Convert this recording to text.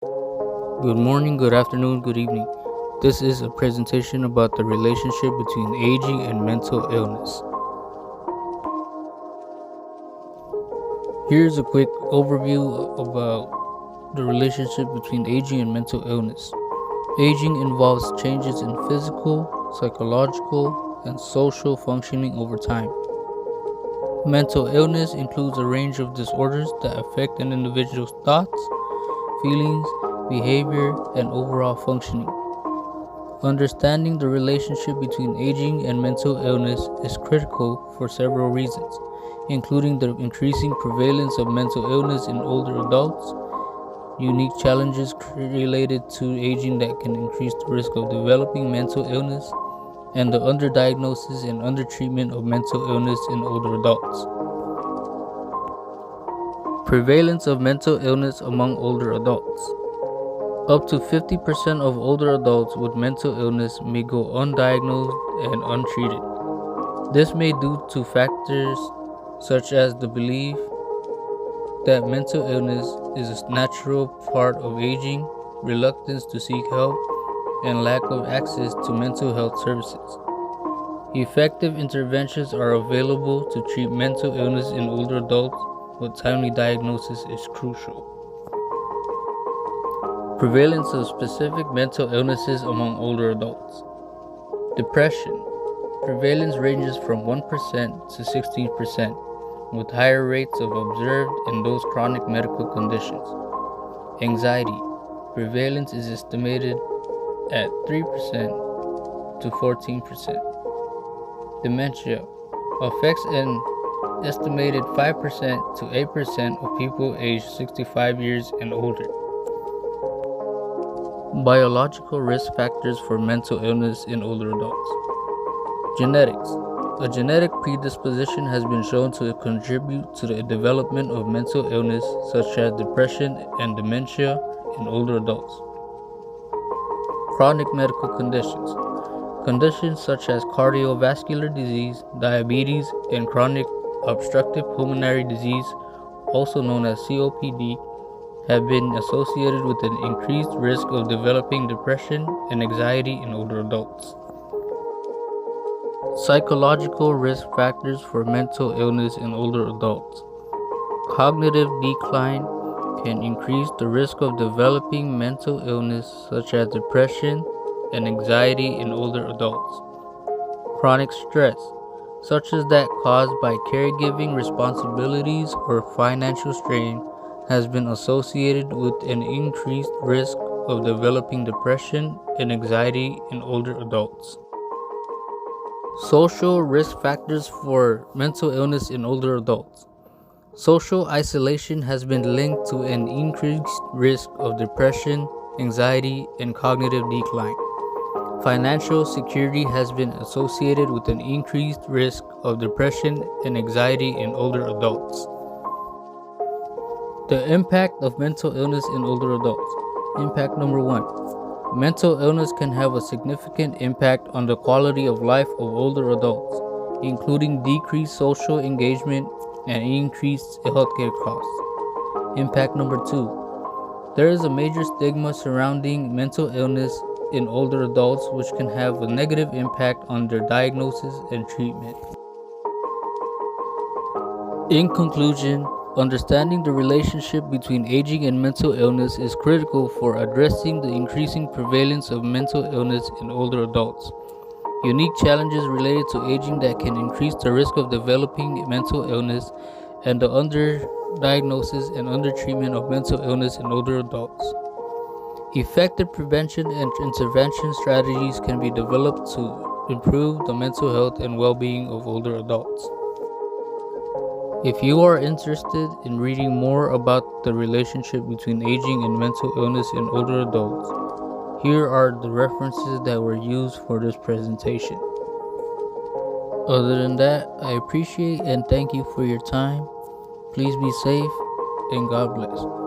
Good morning, good afternoon, good evening. This is a presentation about the relationship between aging and mental illness. Here's a quick overview about the relationship between aging and mental illness. Aging involves changes in physical, psychological, and social functioning over time. Mental illness includes a range of disorders that affect an individual's thoughts, feelings, behavior, and overall functioning. Understanding the relationship between aging and mental illness is critical for several reasons, including the increasing prevalence of mental illness in older adults, unique challenges related to aging that can increase the risk of developing mental illness, and the underdiagnosis and undertreatment of mental illness in older adults. Prevalence of mental illness among older adults. Up to 50% of older adults with mental illness may go undiagnosed and untreated. This may be due to factors such as the belief that mental illness is a natural part of aging, reluctance to seek help, and lack of access to mental health services. Effective interventions are available to treat mental illness in older adults, but timely diagnosis is crucial. Prevalence of specific mental illnesses among older adults. Depression. Prevalence ranges from 1% to 16%, with higher rates of observed in those chronic medical conditions. Anxiety. Prevalence is estimated at 3% to 14%. Dementia affects an estimated 5% to 8% of people aged 65 years and older. Biological risk factors for mental illness in older adults. Genetics. A genetic predisposition has been shown to contribute to the development of mental illness such as depression and dementia in older adults. Chronic medical conditions. Conditions such as cardiovascular disease, diabetes, and chronic obstructive pulmonary disease, also known as COPD, have been associated with an increased risk of developing depression and anxiety in older adults. Psychological risk factors for mental illness in older adults. Cognitive decline can increase the risk of developing mental illness such as depression and anxiety in older adults. Chronic stress, such as that caused by caregiving responsibilities or financial strain, has been associated with an increased risk of developing depression and anxiety in older adults. Social risk factors for mental illness in older adults. Social isolation has been linked to an increased risk of depression, anxiety, and cognitive decline. Financial security has been associated with an increased risk of depression and anxiety in older adults. The impact of mental illness in older adults. Impact number 1. Mental illness can have a significant impact on the quality of life of older adults, including decreased social engagement and increased healthcare costs. Impact number 2. There is a major stigma surrounding mental illness in older adults, which can have a negative impact on their diagnosis and treatment. In conclusion, understanding the relationship between aging and mental illness is critical for addressing the increasing prevalence of mental illness in older adults. Unique challenges related to aging that can increase the risk of developing mental illness, and the underdiagnosis and undertreatment of mental illness in older adults. Effective prevention and intervention strategies can be developed to improve the mental health and well-being of older adults. If you are interested in reading more about the relationship between aging and mental illness in older adults, here are the references that were used for this presentation. Other than that, I appreciate and thank you for your time. Please be safe and God bless.